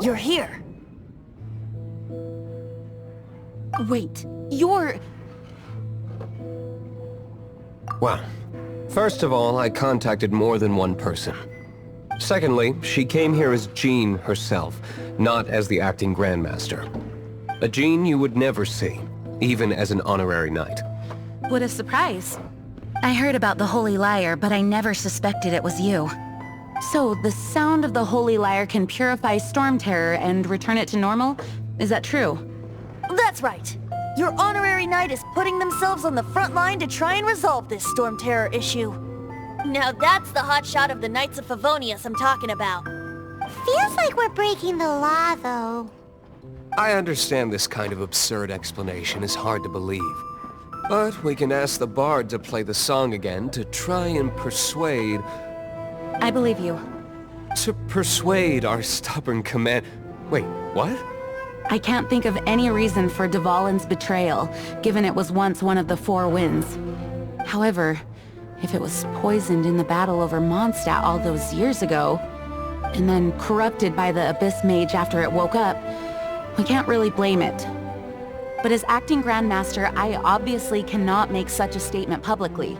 You're here. Wait, you're... Well, first of all, I contacted more than one person. Secondly, she came here as Jean herself, not as the acting Grandmaster. A Jean you would never see, even as an honorary knight. What a surprise. I heard about the Holy Lyre, but I never suspected it was you. So, the sound of the Holy Lyre can purify Storm Terror and return it to normal? Is that true? That's right. Your honorary knight is putting themselves on the front line to try and resolve this Storm Terror issue. Now that's the hotshot of the Knights of Favonius I'm talking about. Feels like we're breaking the law, though. I understand this kind of absurd explanation is hard to believe. But we can ask the bard to play the song again to try and persuade... I believe you. To persuade our stubborn command... Wait, what? I can't think of any reason for Dvalin's betrayal, given it was once one of the Four Winds. However, if it was poisoned in the battle over Mondstadt all those years ago, and then corrupted by the Abyss Mage after it woke up, we can't really blame it. But as acting Grandmaster, I obviously cannot make such a statement publicly.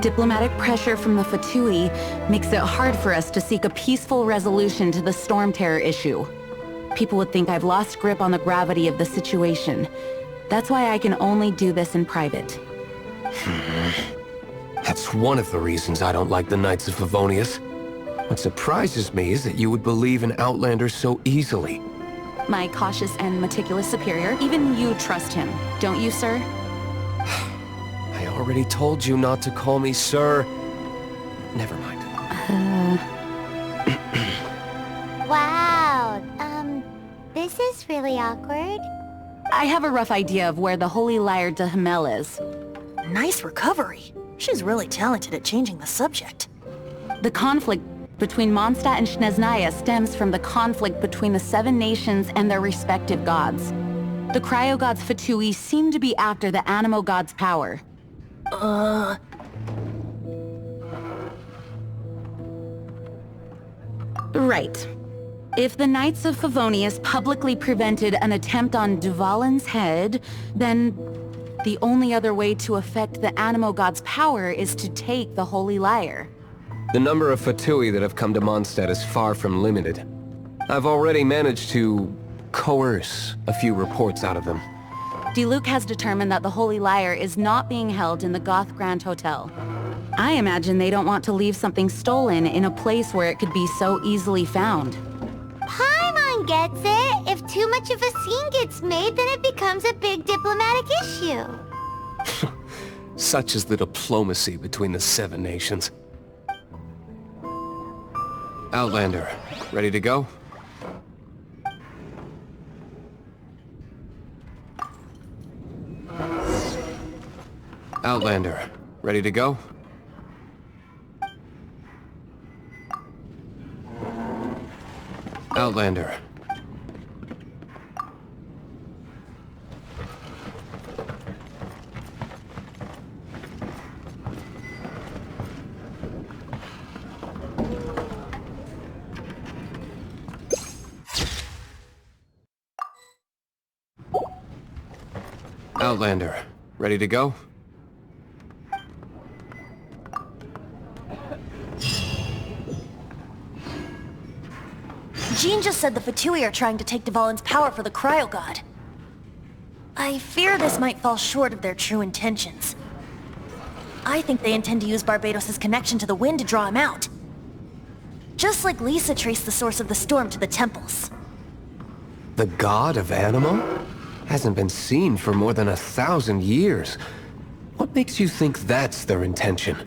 Diplomatic pressure from the Fatui makes it hard for us to seek a peaceful resolution to the Storm Terror issue. People would think I've lost grip on the gravity of the situation. That's why I can only do this in private. That's one of the reasons I don't like the Knights of Favonius. What surprises me is that you would believe in Outlanders so easily. My cautious and meticulous superior, even you trust him, don't you, sir? I already told you not to call me sir. Never mind. Wow, this is really awkward. I have a rough idea of where the Holy Lyre de Himmel is. Nice recovery. She's really talented at changing the subject. The conflict between Mondstadt and Snezhnaya stems from the conflict between the Seven Nations and their respective gods. The Cryo Gods Fatui seem to be after the Animo God's power. Right. If the Knights of Favonius publicly prevented an attempt on Dvalin's head, then the only other way to affect the Animo God's power is to take the Holy Lyre. The number of Fatui that have come to Mondstadt is far from limited. I've already managed to coerce a few reports out of them. Diluc has determined that the Holy Lyre is not being held in the Goth Grand Hotel. I imagine they don't want to leave something stolen in a place where it could be so easily found. Paimon gets it. If too much of a scene gets made, then it becomes a big diplomatic issue. Such is the diplomacy between the Seven Nations. Outlander, ready to go? Outlander, ready to go? Outlander. Outlander, ready to go? Jean just said the Fatui are trying to take Dvalin's power for the Cryo God. I fear this might fall short of their true intentions. I think they intend to use Barbados' connection to the wind to draw him out. Just like Lisa traced the source of the storm to the temples. The god of Animo? Hasn't been seen for more than 1,000 years. What makes you think that's their intention?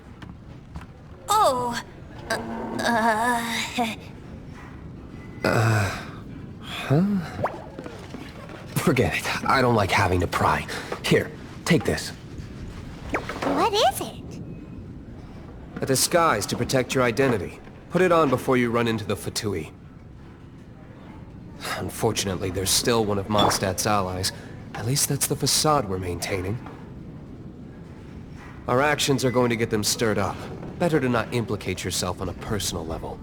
Oh... Forget it. I don't like having to pry. Here, take this. What is it? A disguise to protect your identity. Put it on before you run into the Fatui. Unfortunately, there's still one of Mondstadt's allies. At least that's the facade we're maintaining. Our actions are going to get them stirred up. Better to not implicate yourself on a personal level.